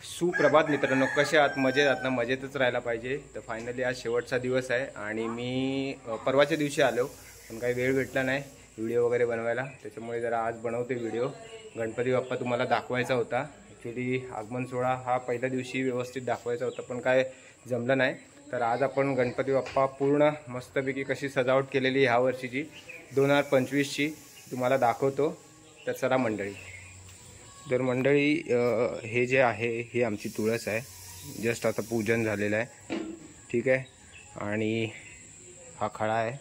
सुप्रभात मित्रांनो, कसे आहात? मजेत आहात ना? मजेतच राहायला पाहिजे. तर फायनली आज शेवटचा दिवस आहे आणि मी परवाच्या दिवशी आलो, पण काही वेळ भेटला नाही व्हिडिओ वगैरे बनवायला. त्याच्यामुळे जरा आज बनवते व्हिडिओ. गणपती बाप्पा तुम्हाला दाखवायचा होता. ॲक्च्युली आगमन सोहळा हा पहिल्या दिवशी व्यवस्थित दाखवायचा होता, पण काय जमलं नाही. तर आज आपण गणपती बाप्पा पूर्ण मस्तपैकी कशी सजावट केलेली ह्या वर्षीची 2025ची तुम्हाला दाखवतो. तर चला मंडळी. तर मंडळी, हे जे आहे ही आमची तुळस आहे. जस्ट आता पूजन झालेलं आहे, ठीक आहे. आणि हा खडा आहे,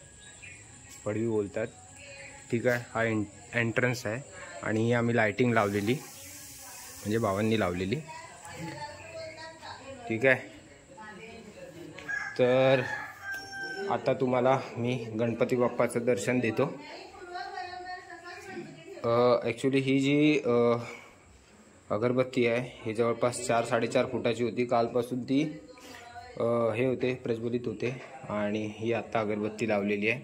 पडवी बोलतात, ठीक आहे. हा एंट्रन्स आहे आणि ही आम्ही लाइटिंग लावलेली, म्हणजे बाबांनी लावलेली, ठीक आहे. तर आता तुम्हाला मी गणपती बाप्पाचं दर्शन देतो. ॲक्च्युली ही जी अगरबत्ती आहे ही जवळपास 4-4.5 फुटाची होती. कालपासून ती हे होते, प्रज्वलित होते. आणि ही आत्ता अगरबत्ती लावलेली आहे.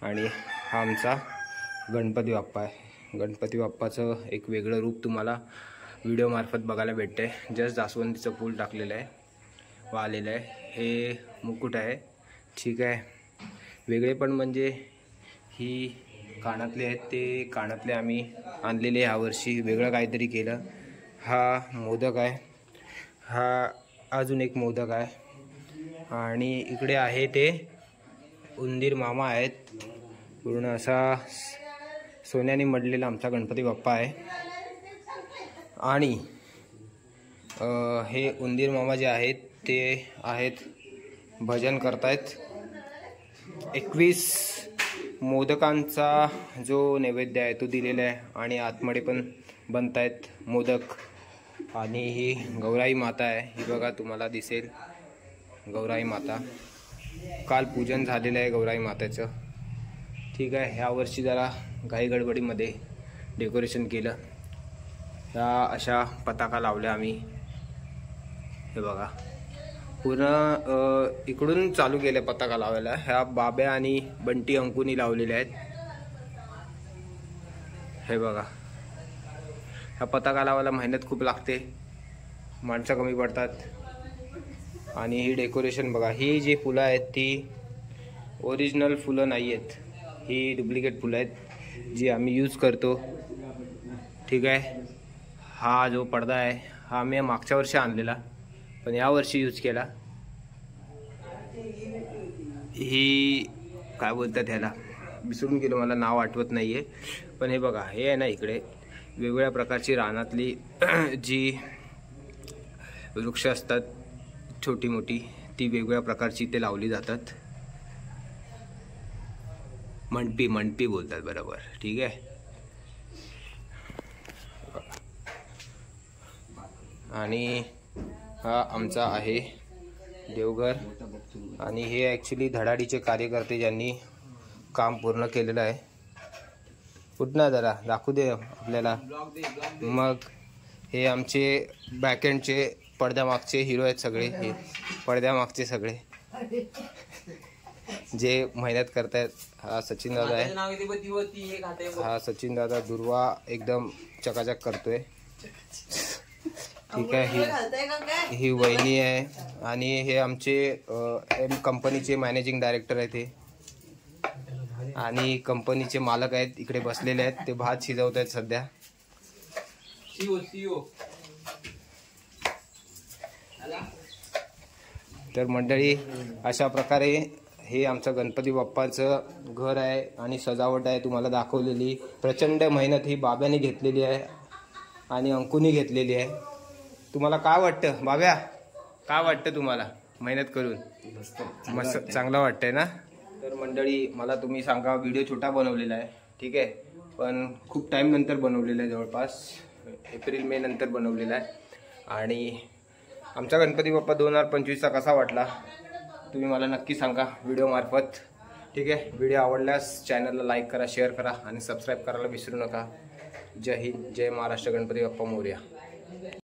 आणि हा आमचा गणपती बाप्पा आहे. गणपती बाप्पाचं एक वेगळं रूप तुम्हाला व्हिडिओमार्फत बघायला भेटते. जस्ट जास्वंदीचं फूल टाकलेलं आहे, वाळलेलं आहे. हे मुकुट आहे, ठीक आहे. वेगळे पण म्हणजे ही कानातले आहेत, ते कानातले आम्ही आणलेले यावर्षी, वेगळं काहीतरी केलं. हा मोदक आहे, हा अजून एक मोदक आहे. आणि इकडे आहे ते उंदीर मामा आहेत. पूर्ण असा सोन्याने मडलेला आमचा गणपती बाप्पा आहे. आणि हे उंदीर मामा जे आहेत ते आहेत भजन करतायत. 21 मोदकांचा जो नैवेद्य आहे तो दिलेला आहे. आणि आतमध्ये पण बनत आहेत मोदक. आणि ही गौराई माता आहे, ही बघा तुम्हाला दिसेल गौराई माता. काल पूजन झालेलं आहे गौराई मातेचं, ठीक आहे. ह्या वर्षी जरा घाई गडबडीमध्ये डेकोरेशन केलं. ह्या अशा पताका लावल्या आम्ही, हे बघा पूर्ण इकडून चालू केले पताका लावायला. ह्या बाब्या आणि बंटी अंकुनी लावलेल्या आहेत, हे बघा. ह्या पताका लावायला मेहनत खूप लागते, माणसं कमी पडतात. आणि ही डेकोरेशन बघा. ही जी फुलं आहेत ती ओरिजिनल फुलं नाही आहेत, ही डुप्लिकेट फुलं आहेत जी आम्ही यूज करतो, ठीक आहे. हा जो पडदा आहे हा आम्ही मागच्या वर्षी आणलेला, पण यावर्षी यूज केला. ही काय बोलतात ह्याला, विसरून गेलो, मला नाव आठवत नाही आहे. पण हे बघा, हे आहे ना, इकडे वेगवेगळ्या प्रकारची रानातली जी वृक्ष असतात छोटी मोठी, ती वेगवेगळ्या प्रकारची ते लावली जातात. मंडपी बोलतात, बरोबर, ठीक आहे. आणि हा आमचा आहे देवघर. आणि हे ॲक्च्युली धडाडीचे कार्यकर्ते ज्यांनी काम पूर्ण केलेलं आहे. कुठनं जरा दाखवू दे आपल्याला. मग हे आमचे बॅकएंडचे पडद्यामागचे हिरो आहेत सगळे, हे पडद्यामागचे सगळे जे मेहनत करतायत. हा सचिन दादा आहे, हा सचिन दादा दुर्वा एकदम चकाचक करतोय, ठीक आहे. ही वहिनी आहे. आणि हे आमचे एम कंपनीचे मॅनेजिंग डायरेक्टर आहेत हे. आणि कंपनीचे मालक आहेत, इकडे बसलेले आहेत, ते भात शिजवत आहेत सध्या. तर मंडळी, अशा प्रकारे हे आमचं गणपती बाप्पाचं घर आहे आणि सजावट आहे तुम्हाला दाखवलेली. प्रचंड मेहनत ही बाब्याने घेतलेली आहे आणि अंकुनी घेतलेली आहे. तुम्हाला काय वाटतं बाब्या, काय वाटतं तुम्हाला मेहनत करून? मस्त, चांगलं वाटतंय ना? तर मंडळी, मला तुम्ही सांगा, व्हिडिओ छोटा बनवलेला आहे, ठीक आहे, पण खूप टाईम नंतर बनवलेला आहे, जवळपास एप्रिल-मे नंतर बनवलेला आहे. आणि आमचा गणपती बाप्पा 2025चा कसा वाटला तुम्ही मला नक्की सांगा व्हिडिओमार्फत, ठीक आहे. व्हिडिओ आवडल्यास चॅनलला लाईक करा, शेअर करा आणि सबस्क्राईब करायला विसरू नका. जय हिंद, जय महाराष्ट्र, गणपती बाप्पा मोरया.